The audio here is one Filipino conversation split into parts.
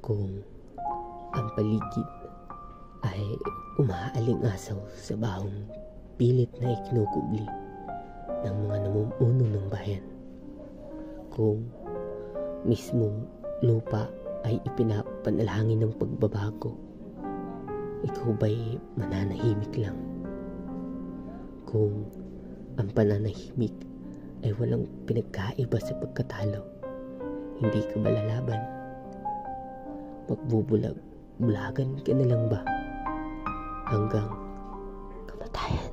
Kung ang paligid ay umaaling-asaw sa bahong pilit na ikinukubli ng mga namumuno ng bayan. Kung mismong lupa ay ipinapanalangin ng pagbabago, ikaw ba'y mananahimik lang? Kung ang pananahimik ay walang pinagkaiba sa pagkatalo, hindi ka ba lalaban? Magbubulag-bulagan ka na lang ba hanggang kamatayan?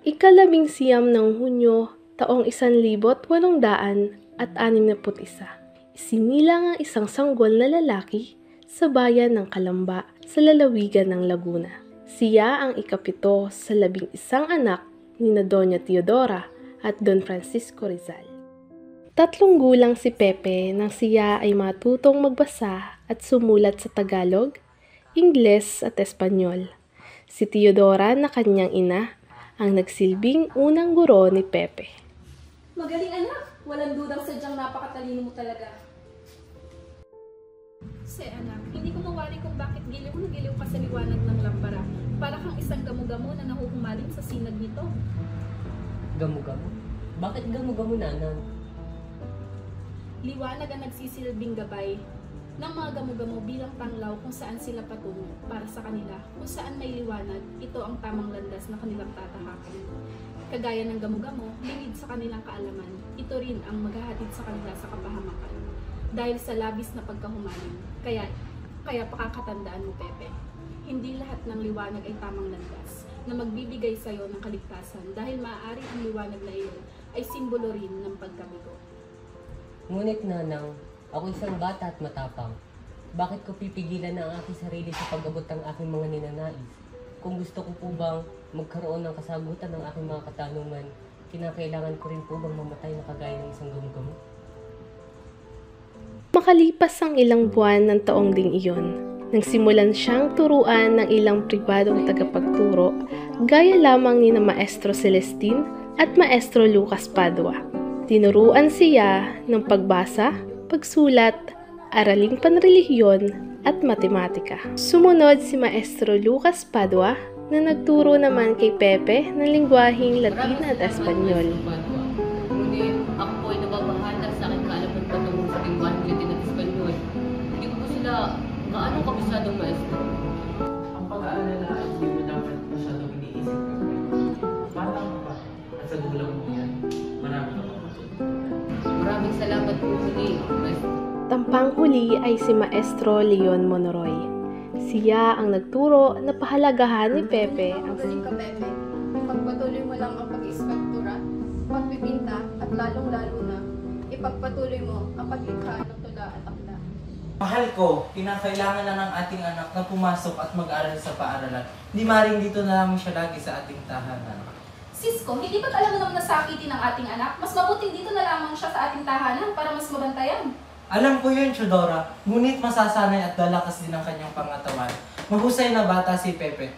Ika-11 ng Hunyo, taong 1861, isinilang ang isang sanggol na lalaki sa bayan ng Calamba sa lalawigan ng Laguna. Siya ang ika-7 sa 11 anak ni na Doña Teodora at Don Francisco Rizal. 3 gulang si Pepe nang siya ay matutong magbasa at sumulat sa Tagalog, Ingles at Espanyol. Si Teodora na kanyang ina ang nagsilbing unang guro ni Pepe. Magaling anak! Walang dudang sadyang napakatalino mo talaga. Anak, hindi ko mawari kung bakit giliw na giliw ka sa liwanag ng lampara. Para kang isang gamo-gamo na nahuhumaling sa sinag nito. Gamo-gamo? Bakit gamo-gamo, nanang? Liwanag ang nagsisilbing gabay ng mga gamo-gamo bilang panglaw kung saan sila patungo para sa kanila. Kung saan may liwanag, ito ang tamang landas na kanilang tatahakin. Kagaya ng gamo-gamo, lingid sa kanilang kaalaman, ito rin ang maghahatid sa kanila sa kapahamakan. Dahil sa labis na pagkahumaling, kaya pakakatandaan mo, Pepe, hindi lahat ng liwanag ay tamang landas na magbibigay sa iyo ng kaligtasan dahil maaari ang liwanag na iyon ay simbolo rin ng pagkabigo. Ngunit nanang, ako isang bata at matapang. Bakit ko pipigilan ang aking sarili sa pag-abot ng aking mga ninanais? Kung gusto ko po bang magkaroon ng kasagutan ng aking mga katanungan, kinakailangan ko rin po bang mamatay na kagaya ng isang gamo-gamo? Makalipas ang ilang buwan ng taong ding iyon, nang simulan siyang turuan ng ilang pribadong tagapagturo, gaya lamang ni na Maestro Celestin at Maestro Lucas Padua. Tinuruan siya ng pagbasa, pagsulat, araling panrelihiyon at matematika. Sumunod si Maestro Lucas Padua na nagturo naman kay Pepe ng lingwaheng Latin at Espanyol. Ngunit ako po ay nababahala sa aking kaalaman patungkol sa lingwaheng Latin at Espanyol. Hindi ko po sila gaano kabisadong maestro. Ang pag-aaral na ay hindi mo dapat masyadong iniisip. Batang ka pa at sa gulang mo yan, marami ka pa matutunan. Maraming salamat po muli, maestro. Tampang huli ay si Maestro Leon Monoroy. Siya ang nagturo na pahalagahan ni Pepe ang Magaling ka, Pepe. Ipagpatuloy mo lang ang pag-iskaptura, pagpipinta, at lalong-lalo na, ipagpatuloy mo ang paglikha ng tula at akla. Mahal ko, kinakailangan na ng ating anak na pumasok at mag-aral sa paaralan. Di maring dito na lang siya lagi sa ating tahanan. Sisko, hindi ba't alam mo naman nasakitin ng ating anak? Mas mabuting dito na lamang siya sa ating tahanan para mas mabantayan. Alam ko yun, Teodora, ngunit masasanay at lalakas din ang kanyang pangatawan. Mahusay na bata si Pepe.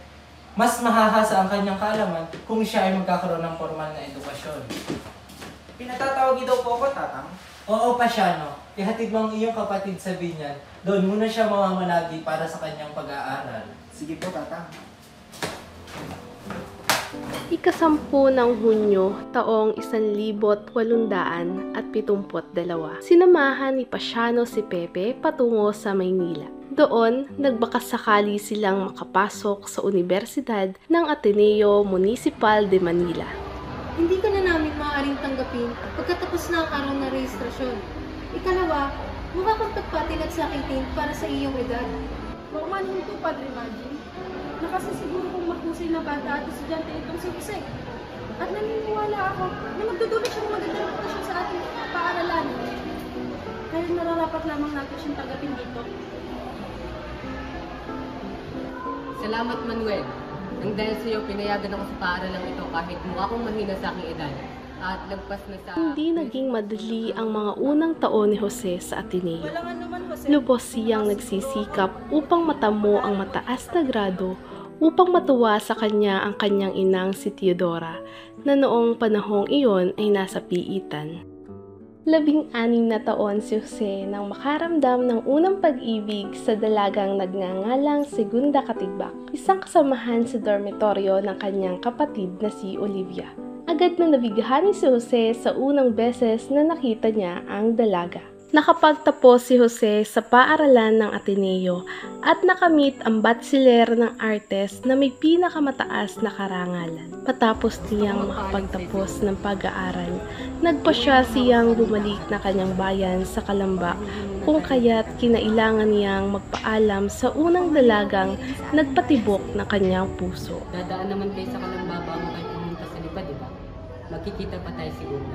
Mas mahahasa ang kanyang kaalaman kung siya ay magkakaroon ng formal na edukasyon. Pinatatawag daw po ako, Tatang. Oo, Pasiano. Ihatid mo ang iyong kapatid sa binyan. Doon muna siya mamamalagi para sa kanyang pag-aaral. Sige po, Tatang. ika-10 ng Hunyo, taong 1872, sinamahan ni Pasiano si Pepe patungo sa Maynila. Doon, nagbakasakali silang makapasok sa Universidad ng Ateneo Municipal de Manila. Hindi ka na namin maaaring tanggapin pagkatapos na ang araw na rehistrasyon. Ikalawa, mukha kang tagpatin at sakitin para sa iyong edad. Normal ito, Padre Maggi. Nakasisiguro kong mahusay na bata at estudyante itong si Jose. At naniniwala ako na magdudulot siya ng magandang reputasyon sa ating paaralan. Kaya nararapat lamang natin siyang tanggapin dito. Salamat, Manuel. Nang dahil sa iyo, pinayagan ako sa paaralang ito kahit mukha akong mahina sa aking edad. At lagpas na sa... Hindi naging madali ang mga unang taon ni Jose sa Ateneo. Walang naman, Jose. Lubos siyang nagsisikap upang matamo ang mataas na grado upang matuwa sa kanya ang kanyang inang si Teodora na noong panahong iyon ay nasa piitan. 16 na taon si Jose nang makaramdam ng unang pag-ibig sa dalagang nagngangalang Segunda Katigbak, isang kasamahan sa dormitoryo ng kanyang kapatid na si Olivia. Agad na nabighani si Jose sa unang beses na nakita niya ang dalaga. Nakapagtapos si Jose sa paaralan ng Ateneo at nakamit ang bachelor ng artes na may pinakamataas na karangalan. Matapos niyang makapagtapos ng pag-aaral, nagpasya siyang bumalik na kanyang bayan sa Calamba kung kaya't kinailangan niyang magpaalam sa unang dalagang nagpatibok ng kanyang puso. Dadaan naman kayo sa Calamba bago kayo pumunta sa Lipa, di ba? Magkikita pa tayo siguro.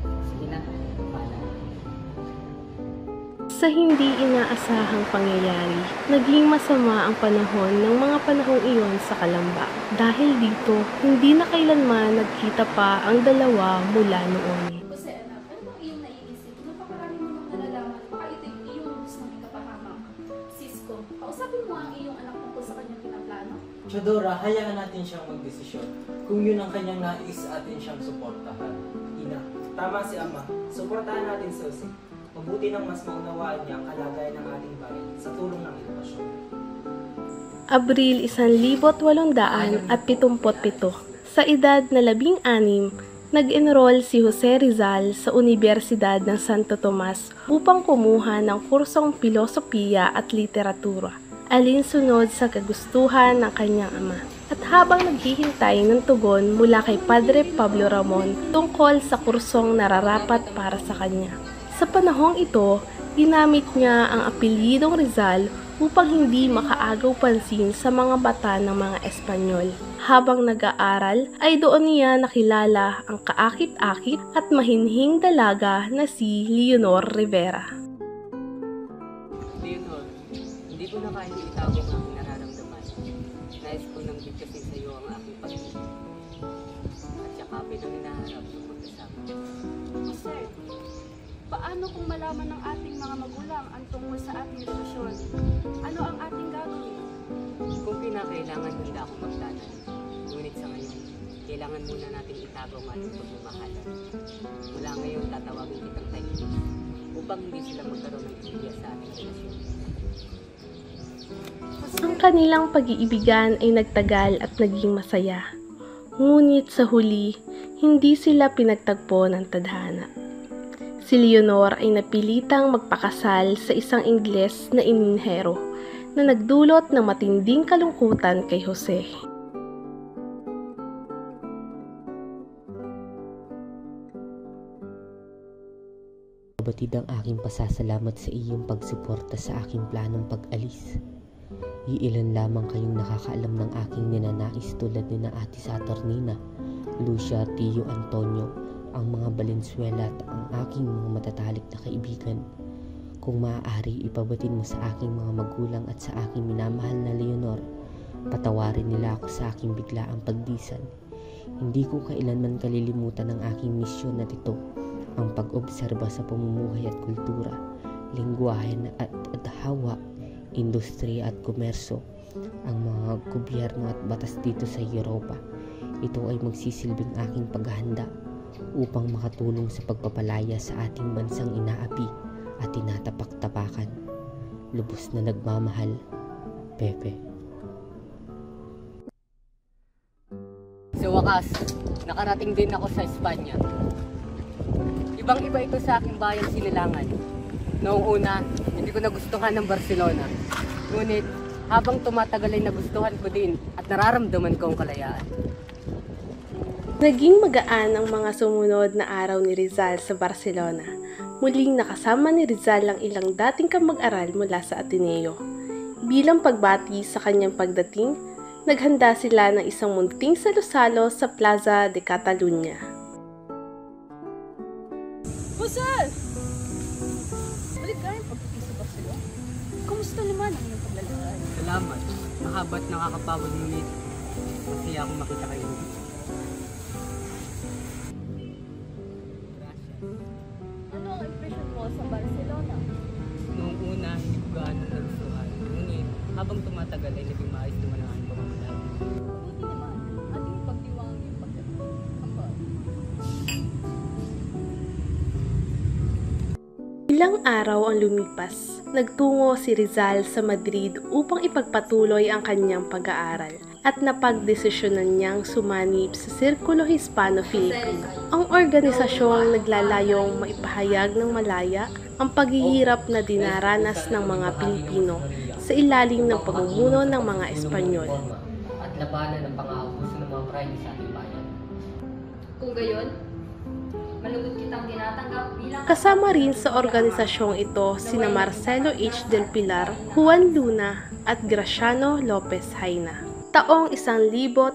Sige na, paalam. Sa hindi inaasahang pangyayari, naging masama ang panahon ng mga panahong iyon sa Calamba. Dahil dito, hindi na kailanman nagkita pa ang dalawa mula noon. Jose, anak, ano bang iyong naiisip? Napakarami mo nang nalalaman, baka ito'y iyong gusto ng ikapahamak. Cisco, kausapin mo ang iyong anak tungkol sa kanyang pinaplano. Chodora, hayaan natin siyang magdesisyon. Kung yun ang kanyang nais, atin siyang suportahan. Ina, tama si Ama. Suportahan natin si Jose. Mabuti nang mas maunawaan niya ang kalagayan ng ating bayan sa tulong ng edukasyon. Abril 1877, sa edad na 16, nag-enroll si Jose Rizal sa Universidad ng Santo Tomas upang kumuha ng kursong Pilosopiya at Literatura, alinsunod sa kagustuhan ng kanyang ama. At habang naghihintay ng tugon mula kay Padre Pablo Ramon tungkol sa kursong nararapat para sa kanya. Sa panahong ito, ginamit niya ang apelyidong Rizal upang hindi makaagaw pansin sa mga mata ng mga Espanyol. Habang nag-aaral, ay doon niya nakilala ang kaakit-akit at mahinhing dalaga na si Leonor Rivera. Leonor, hindi ko na kaya itago ang aking nararamdaman. Nais ko nang bigkasin sa iyo ang aking pag-ibig. At yakapin ang hinaharap ng magkasama. Jose, paano kung malaman ng ating mga magulang ang tungkol sa ating relasyon? Ano ang ating gagawin? Kung kinakailangan, handa akong magtanan. Ngunit sa ngayon, kailangan muna natin itago ang ating pagmamahalan. Mula ngayon, tatawagin kitang tahimik upang hindi sila magkaroon ng ideya sa ating relasyon. Ang kanilang pag-iibigan ay nagtagal at naging masaya. Ngunit sa huli, hindi sila pinagtagpo ng tadhana. Si Leonor ay napilitang magpakasal sa isang Ingles na ininhero na nagdulot ng matinding kalungkutan kay Jose. Batid ang aking pasasalamat sa iyong pagsuporta sa aking planong pag-alis. Iilan lamang kayong nakakaalam ng aking ninanais tulad ni na Ate Saturnina, Lucia, Tio Antonio, ang mga Valenzuela at ang aking mga matatalik na kaibigan. Kung maaari, ipabatid mo sa aking mga magulang at sa aking minamahal na Leonor, patawarin nila ako sa aking biglaang pagdisan. Hindi ko kailanman kalilimutan ang aking misyon at ito, ang pag-obserba sa pamumuhay at kultura, lengguwahe at adhawa, industriya at komerso, ang mga gobyerno at batas dito sa Europa. Ito ay magsisilbing aking paghahanda upang makatulong sa pagpapalaya sa ating bansang inaapi at tinatapak-tapakan. Lubos na nagmamahal, Pepe. Sa wakas, nakarating din ako sa Espanya. Ibang-iba ito sa aking bayan Sinilangan. Noong una, hindi ko nagustuhan ng Barcelona. Ngunit, habang tumatagal ay nagustuhan ko din at nararamdaman ko ang kalayaan. Naging magaan ang mga sumunod na araw ni Rizal sa Barcelona. Muling nakasama ni Rizal ang ilang dating kamag-aral mula sa Ateneo. Bilang pagbati sa kanyang pagdating, naghanda sila ng isang munting salo-salo sa Plaza de Catalunya. Jose! Balik ka rin pagdating sa Barcelona. Kumusta naman ang iyong paglalakad? Salamat. Mahaba't nakakapagod ngunit. Masaya akong makita kayo. Ano ang impression mo sa Barcelona? Noong una, hindi ko gaano nagustuhan. Ngunit, habang tumatagal ay naging maayos naman ang aking pamamahay. Mabuti naman. Ating pagdiwang ang iyong pagdating. Kapag. Ilang araw ang lumipas. Nagtungo si Rizal sa Madrid upang ipagpatuloy ang kanyang pag-aaral at napagdesisyonan niyang sumanib sa Sirkulo Hispano-Filipino, ang organisasyong naglalayong maipahayag ng malaya ang paghihirap na dinaranas ng mga Pilipino sa ilalim ng pamumuno ng mga Espanyol. At labanan ng pang-aabuso ng mga pride sa ating bayan. Kung gayon, malugod kitang tinatanggap bilang Kasama rin sa organisasyong ito sina Marcelo H. Del Pilar, Juan Luna at Graciano Lopez Haina. Taong 1885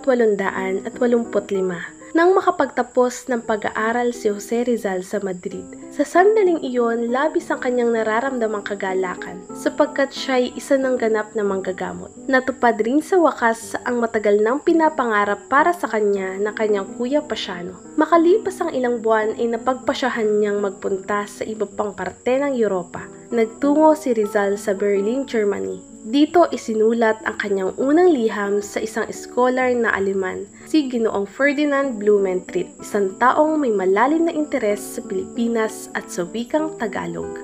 nang makapagtapos ng pag-aaral si Jose Rizal sa Madrid. Sa sandaling iyon, labis ang kanyang nararamdamang kagalakan sapagkat siya'y isa ng ganap na manggagamot. Natupad rin sa wakas ang matagal nang pinapangarap para sa kanya ng kanyang kuya Pasiano. Makalipas ang ilang buwan ay napagpasyahan niyang magpunta sa iba pang parte ng Europa. Nagtungo si Rizal sa Berlin, Germany. Dito isinulat ang kanyang unang liham sa isang scholar na Aleman, si Ginoong Ferdinand Blumentritt, isang taong may malalim na interes sa Pilipinas at sa wikang Tagalog.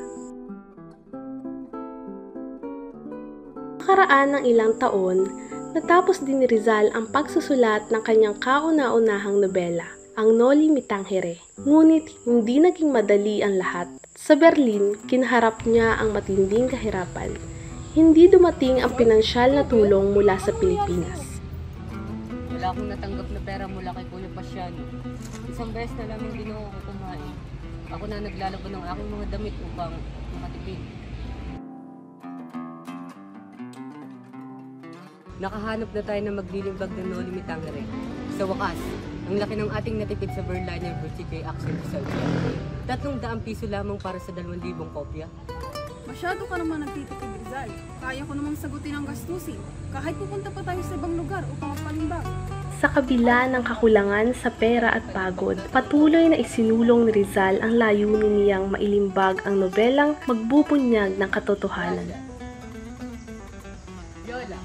Nakaraan ng ilang taon, natapos din ni Rizal ang pagsusulat ng kanyang kauna-unahang nobela, ang Noli Me Tangere. Ngunit hindi naging madali ang lahat. Sa Berlin, kinaharap niya ang matinding kahirapan. Hindi dumating ang pinansyal na tulong mula sa Pilipinas. Wala akong natanggap na pera mula kay Kuya Pasiano. Isang beses na lang hindi ako kumain. Ako na naglalaban ng aking mga damit upang makatipid. Nakahanap na tayo ng maglilimbag ng Noli Me Tangere. Sa wakas, ang laki ng ating natipid sa Berliner Vertice Action sa 300 piso lamang para sa 2,000 kopya. Masyado ka naman nagtitipid, Rizal. Kaya ko namang sagutin ang gastusin, kahit pupunta pa tayo sa ibang lugar upang magpalimbag. Sa kabila ng kakulangan sa pera at pagod, patuloy na isinulong ni Rizal ang layunin niyang mailimbag ang nobelang magbubunyag ng katotohanan. Yola,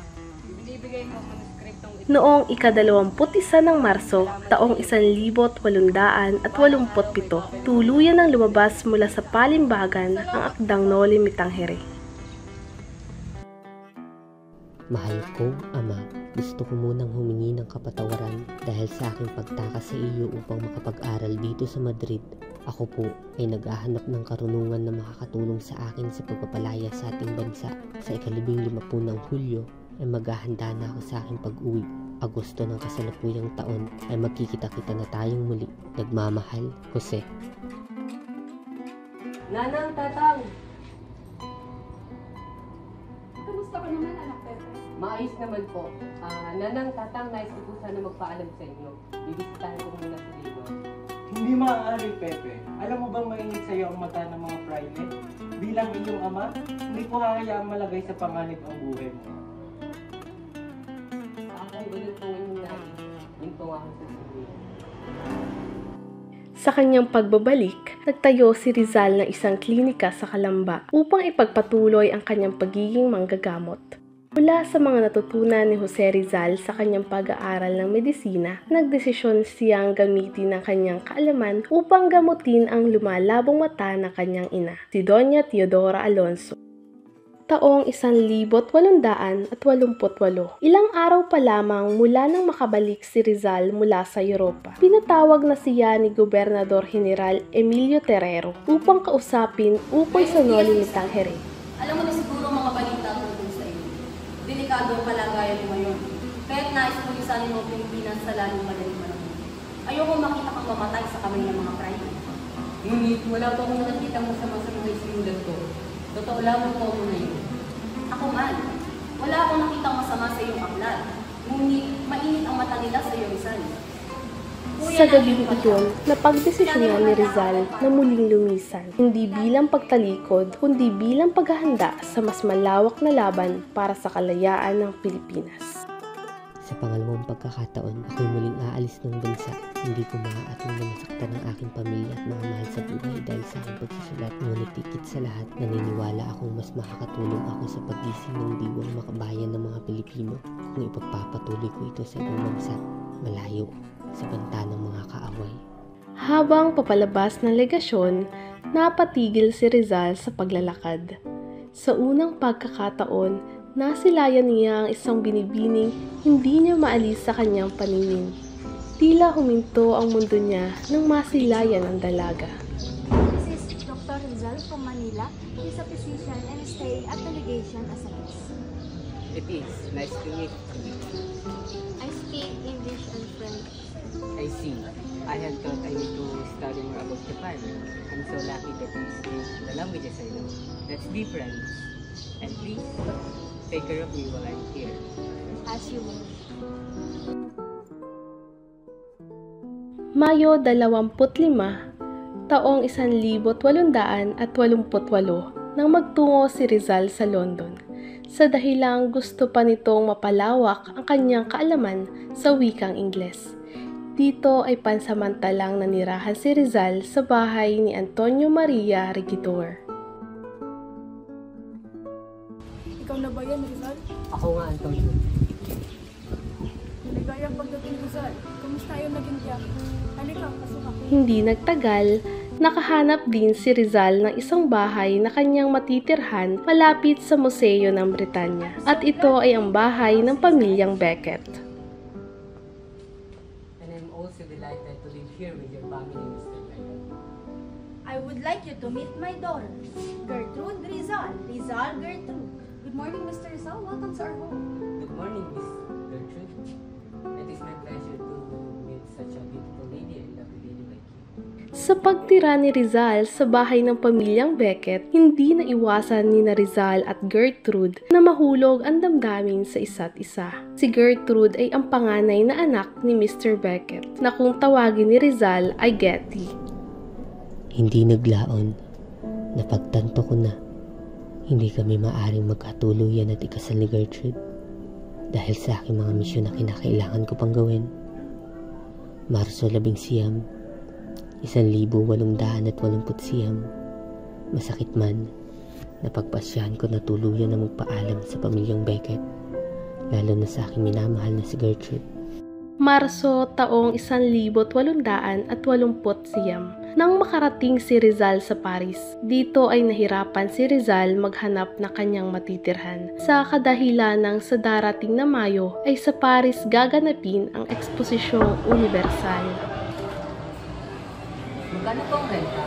binibigay mo ang manuskriptong ito. Noong ika-21 ng Marso, taong 1887, tuluyan nang lumabas mula sa palimbagan ang akdang Noli Me Tangere. Mahal kong Ama, gusto ko munang humingi ng kapatawaran dahil sa aking pagtakas sa iyo upang makapag-aral dito sa Madrid. Ako po ay naghahanap ng karunungan na makakatulong sa akin sa pagpapalaya sa ating bansa. Sa ika-15 ng Hulyo ay maghahanda na ako sa aking pag-uwi. Agosto ng kasalukuyang taon ay magkikita-kita na tayong muli. Nagmamahal, Jose. Nanang, tatang! Kamusta ka naman, anak Pepe? Maayos naman po. Nanang, tatang, nais ko po sana magpaalam sa inyo. Bibisitahin ko muna sa Lima. Hindi maaari, Pepe. Alam mo bang mainit sa iyo ang mata ng mga praile? Bilang iyong ama, hindi ko hahayaang malagay sa panganib ang buhay mo. Kung ganun po yung nais, yun po ang sasabihin. Sa kanyang pagbabalik, nagtayo si Rizal ng isang klinika sa Calamba upang ipagpatuloy ang kanyang pagiging manggagamot. Mula sa mga natutunan ni Jose Rizal sa kanyang pag-aaral ng medisina, nagdesisyon siyang gamitin ang kanyang kaalaman upang gamutin ang lumalabong mata ng kanyang ina, si Doña Teodora Alonso. Taong 1888, ilang araw pa lamang mula nang makabalik si Rizal mula sa Europa, pinatawag na siya ni Gobernador General Emilio Terrero upang kausapin ukol sa Noli Me Tangere. Alam mo na siguro mga balita tungkol sa iyo. Delikado ang kalagayan mo ngayon. Kaya't nais mo isanin mo ang Pilipinas sa lalong madaling panahon. Ayoko makita kang mamatay sa kamay ng mga pride. Ngunit wala po akong nakikita masama sa mga isinulat ko. Totoo lamang po ako ngayon. Ako man, wala akong nakitang masama sa iyong aklat. Ngunit mainit ang mata nila sa iyong Rizal. Sa gabing iyon, napagdesisyonan ni Rizal na muling lumisan, hindi bilang pagtalikod, kundi bilang paghahanda sa mas malawak na laban para sa kalayaan ng Pilipinas. Sa pangalawang pagkakataon, ako'y muling aalis ng bansa. Hindi ko maaatong na masaktan ang aking pamilya at mga mahal sa buhay dahil sa aking pagsusulat. Ngunit higit sa lahat, naniniwala akong mas makakatulong ako sa paggising ng diwang makabayan ng mga Pilipino kung ipagpapatuloy ko ito sa ibang bansa, malayo sa banta ng mga kaaway. Habang papalabas ng legasyon, napatigil si Rizal sa paglalakad. Sa unang pagkakataon, nasilayan niya ang isang binibining hindi niya maalis sa kanyang paningin. Tila huminto ang mundo niya nang masilayan ang dalaga. This is Dr. Rizal from Manila. He's a physician and staying at the legation as a guest. It is. Nice to meet you. I speak English and French. I see. I had thought I need to study more about Japan. I'm so lucky that you speak the languages I know. Let's be friends. And please, take care of me while I'm here. As you wish. Mayo 25, taong 1888 nang magtungo si Rizal sa London. Sa dahilang gusto pa nitong mapalawak ang kanyang kaalaman sa wikang Ingles. Dito ay pansamantalang nanirahan si Rizal sa bahay ni Antonio Maria Regidor. Ikaw na ba yan, Rizal? Ako nga, Antonio. Maligayang pagdating, Rizal. Kamusta yung naging tiyak? Halika, pasok ako. Hindi nagtagal, nakahanap din si Rizal ng isang bahay na kanyang matitirhan malapit sa Museo ng Britanya. At ito ay ang bahay ng pamilyang Beckett. And I'm also delighted to live here with your family, Mr. Beckett. I would like you to meet my daughters, Gertrude Rizal. Rizal Gertrude. Good morning, Mr. Rizal. Welcome to our home. Good morning, Miss Gertrude. It is my pleasure to meet such a beautiful lady and lovely lady like you. Sa pagtira ni Rizal sa bahay ng pamilyang Beckett, hindi na iwasan ni Rizal at Gertrude na mahulog ang damdamin sa isa't isa. Si Gertrude ay ang panganay na anak ni Mr. Beckett, na kung tawagin ni Rizal ay Getty. Hindi naglaon. Napagtanto ko na hindi kami maaring magkatuluyan at ikasal ni Gertrude dahil sa aking mga misyon na kinakailangan ko pang gawin. Marso 11, 1889. Masakit man, napagpasyahan ko na tuluyan na magpaalam sa pamilyang Beckett, lalo na sa aking minamahal na si Gertrude. Marso taong 1889 nang makarating si Rizal sa Paris. Dito ay nahirapan si Rizal maghanap ng kanyang matitirhan sa kadahilanang sa darating na Mayo ay sa Paris gaganapin ang Eksposisyong Universal. Magkano po ang renta?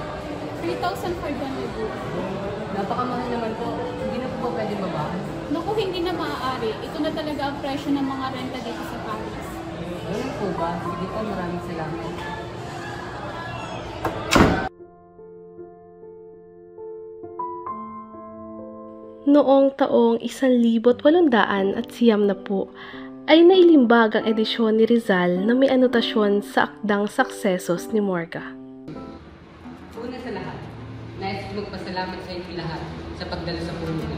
3,500. Napakamahal naman po. Hindi na po pwede babahan. Naku, hindi na maaari. Ito na talaga ang presyo ng mga renta dito sa Paris. Ganun po ba? Sige po, maraming salamat. Noong taong 1890 ay nailimbag ang edisyon ni Rizal na may anotasyon sa Akdang Saksesos ni Morga. Una sa lahat, nais ko magpasalamat sa inyo lahat sa pagdalo sa pulong.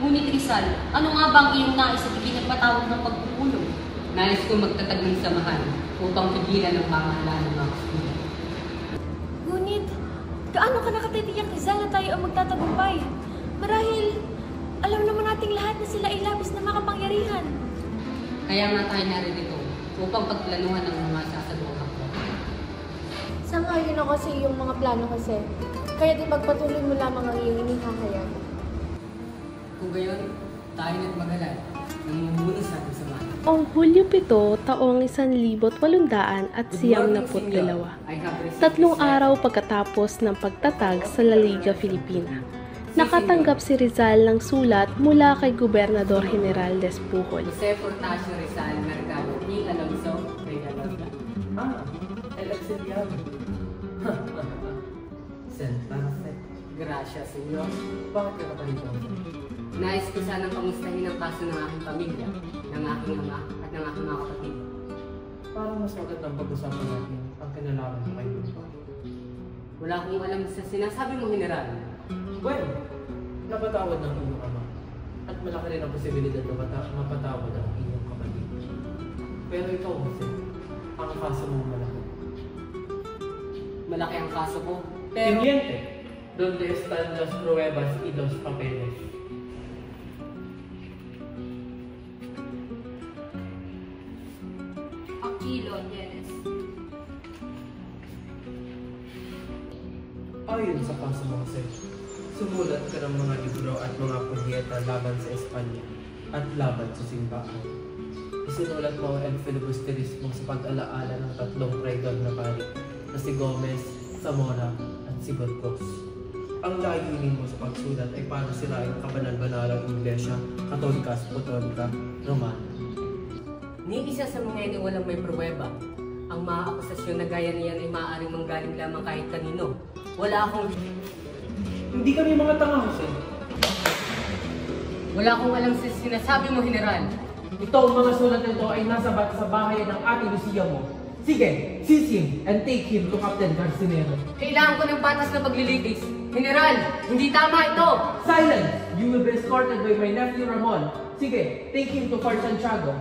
Ngunit Rizal, ano nga bang iyong nais at ikinagpatawag ng pagpupulong? Nais ko magtatag ng samahan upang pigilan ang pamahalaan ng mga estudyante. Ngunit, gaano ka nakatitiyak, Rizal, na tayo ang magtatagumpay? Marahil, alam naman nating lahat na sila ay labis na makapangyarihan. Kaya nga tayo narito upang pagplanuhan ang mga sasaluhan ko. Sangayon ako sa iyong mga plano kasi. Kaya di magpatuloy mo lamang ang iyong inihahayag. Kung gayon, tayo na't magalan ng mumuni sa ating samahan. Ang Hulyo 7 taong 1892, 3 araw pagkatapos ng pagtatag sa La Liga Filipina. Nakatanggap si Rizal ng sulat mula kay Gobernador General Despujol. Jose Fortasio Rizal Mercado P. Alonso Regalota. El Auxiliado. Sen, perfect. Gracias, senyor. Bakit ka nakalito? Nais ko sanang kamustahin ang kaso ng aking pamilya, ng aking ama at ng aking mga kapatid. Parang mas magandang pag-usapan natin ang kinalaman ng kayo pa. Wala akong alam sa sinasabi mo, General. Well, napatawad ng iyong ama. At malaki rin ang posibilidad na mapatawad ang iyong kapatid. Pero ikaw, Jose, ang kaso mo malaki. Malaki ang kaso ko, pero... Pendiente, donde están las pruebas y los papeles. Aquilo, Yenes. Ayon sa kaso mo kasi, sumulat ka ng mga libro at mga punyeta laban sa Espanya at laban sa simbahan. Isinulat mo ang filibusterismo sa pag-alaala ng tatlong traidor na pari na si Gomez, Zamora at si Burgos. Ang layunin mo sa pagsulat ay para sirain ang kabanal-banalang Iglesia, Katolika, Apostolika, Romana. Ni isa sa mga ini walang may pruweba. Ang mga akusasyon na gaya niyan ay maaaring manggaling lamang kahit kanino. Wala akong... Hindi kami mga tanga, Jose. Wala akong alam sa sinasabi mo, General. Ito ang mga sulat nito ay nasa bahay ng ating Lucia mo. Sige, seize him and take him to Captain Garcinero. Kailangan ko ng patas na paglilitis. General, hindi tama ito! Silence! You will be escorted by my nephew Ramon. Sige, take him to Fort Santiago.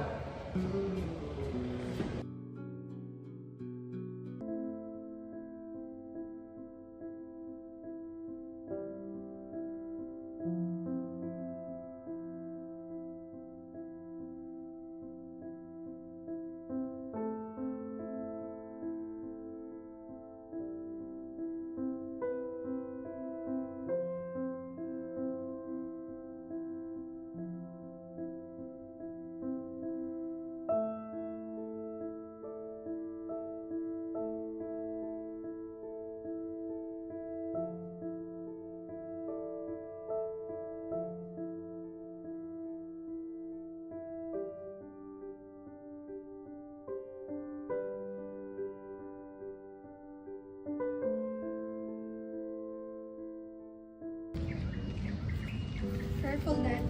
Careful, Dad.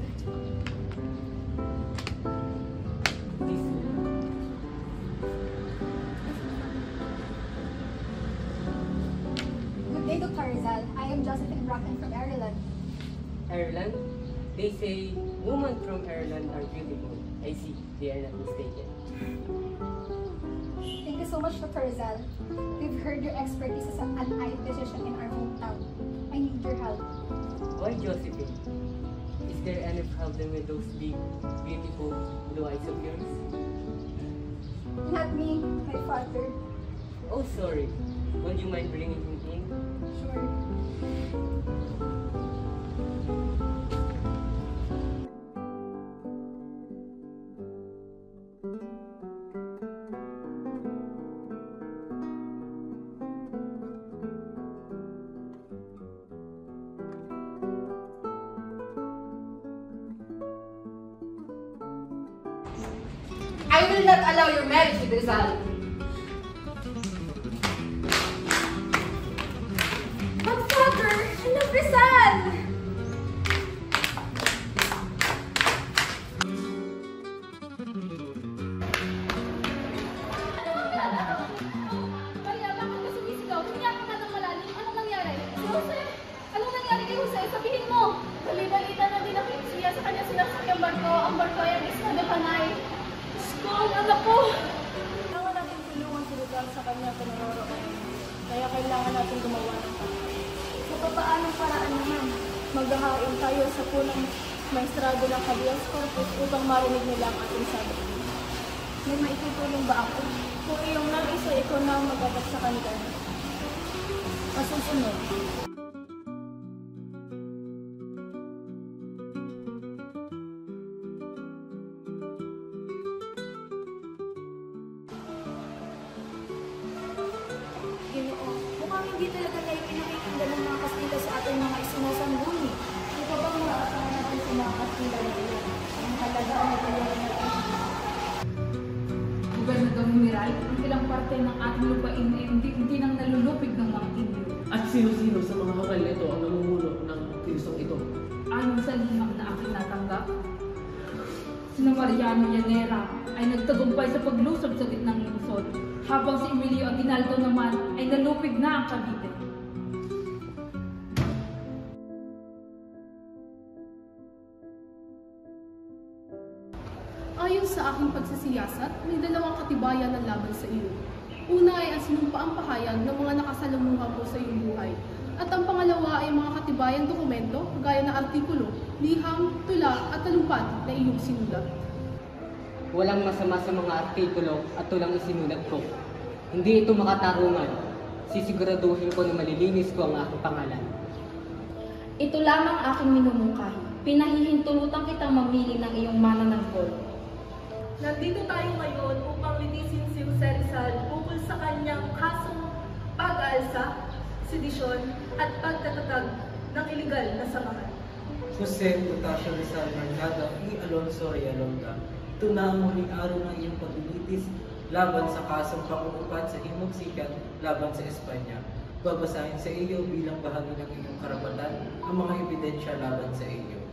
Good day, Dr. Rizal. I am Josephine Bracken from Ireland. Ireland? They say women from Ireland are beautiful. I see, they are not mistaken. Thank you so much, Dr. Rizal. We've heard your expertise as an eye physician in our hometown. I need your help. Why, Josephine? Is there any problem with those big, beautiful blue eyes of yours? Not me, my father. Oh, sorry. Would you mind bringing him in? Sure. I will not allow your marriage with Rizal. But Father, I love Rizal! Maria, bakit ka sumisigaw? Humiyak ka ng malalim. Anong nangyari? Si Jose? Anong nangyari kay Jose? Sabihin mo! Bali-balita na din ako siya sa kanya sinasakyang barko. Ang barko ay ang isla de Panay. Ang anak ko! Kailangan natin tulungan si Rizal sa kanya pinaroroon. Kaya kailangan natin gumawa ng paraan. Sa papaanong paraan naman, maghahain tayo sa punong maestrado ng Cabias Corpus upang marinig nila ang ating sabi. May maitutulong ba ako? Kung iyong nais ay ikaw na ang magagat sa kanila. Masusunod. Ginoo, mukhang hindi talaga tayo pinakikinggan ng mga Kastila sa ating mga isinusangguni. Di ba bang maaasahan natin sa mga Kastila na iyon? Ang halagaan na tulungan natin. Gobernador General, ang ilang parte ng ating lupain ay hindi nang nalulupig ng mga Indio. At sino-sino sa mga hangal nito ang namumuno ng Kristong ito? Ayon sa liham na aking natanggap, sina Mariano Llanera ay nagtagumpay sa paglusob sa gitnang lungsod, habang si Emilio Aguinaldo naman ay nalupig na ang Cavite. Ayon sa aking pagsisiyasat, may dalawang katibayan ng laban sa iyo. Una ay ang sinumpaang pahayag ng mga nakasalamuha mo sa iyong buhay. At ang pangalawa ay mga katibayang dokumento, gaya ng artikulo, liham, tula at talumpati na iyong sinulat. Walang masama sa mga artikulo at tulang isinulat ko. Hindi ito makatarungan. sisiguraduhin ko na malilinis ko ang aking pangalan. Ito lamang aking minumungkahi. Pinahihintulutan kitang mamili ng iyong mananangkol. Nandito tayo ngayon upang linisin si Jose Rizal ukol sa kanyang kasong pag-aalsa, sedisyon at pagtatatag ng iligal na samahan. Jose Potasio Rizal Mercado y Alonso Realonga, ito na ang muling araw ng iyong paglilitis laban sa kasong pangukupat sa Himog Sikat laban sa Espanya. Babasahin sa iyo bilang bahagi ng iyong karapatan ang mga ebidensya laban sa iyo.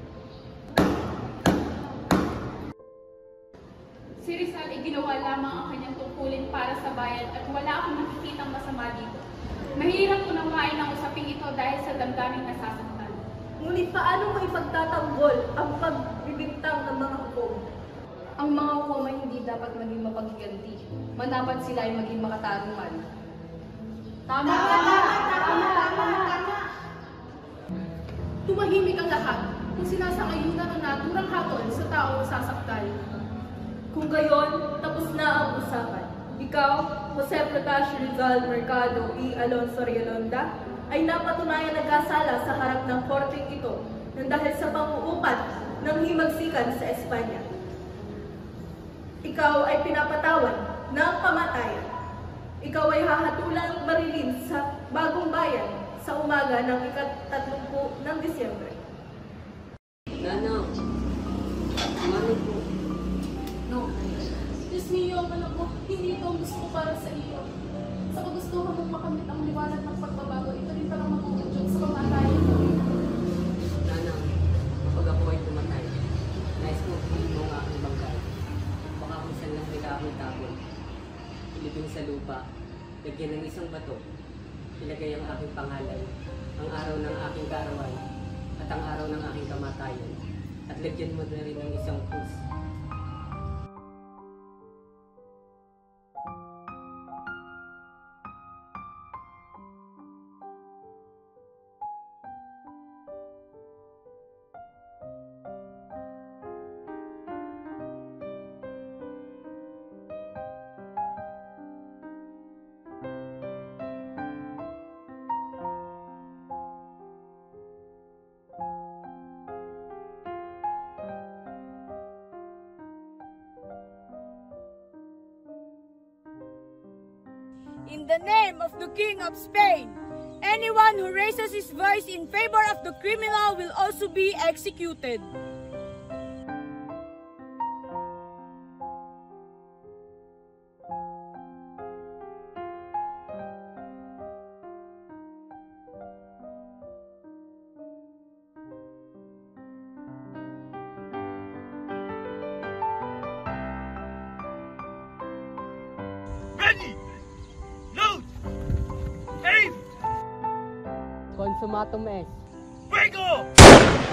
Si Rizal ay ginawa lamang ang kanyang tungkulin para sa bayan at wala akong nakikitang masama dito. Mahirap unawain ang usaping ito dahil sa damdaming nasasaktan. Ngunit paano mo ipagtatanggol ang pagbibintang ng mga hukom? Ang mga hukom ay hindi dapat maging mapaghiganti. Manapat sila ay maging makatarungan. Tama! Tumahimik ang lahat kung sinasangayunan ng naturang hatol sa taong sasaktan. Kung gayon, tapos na ang usapan. Ikaw, Jose Potasio Rizal Mercado y Alonso Realonga, ay napatunayan nagkasala sa harap ng korteng ito nang dahil sa panguupat ng himagsikan sa Espanya. Ikaw ay pinapatawad ng kamatayan. Ikaw ay hahatulang marilin sa Bagong Bayan sa umaga ng ika-30 ng Disyembre. Nana, ano po? No. Diyos niyo, anak ko, hindi ito ang gusto ko para sa iyo. Sa kagustuhan mong makamit ang liwanag ng pagbabago, ito rin parang magugudyog sa kamatayan mo. Nana, kapag ako ay tumatay, nais mo piliin mo ang aking bangkay. Baka kung saan lang nila akong tapon. Ilibing sa lupa, lagyan ng isang bato, ilagay ang aking pangalan, ang araw ng aking kaarawan, at ang araw ng aking kamatayan, at lagyan mo na rin ng isang krus. In the name of the King of Spain, anyone who raises his voice in favor of the criminal will also be executed. Ready! Load! Aim! Consumatum est. Fuego!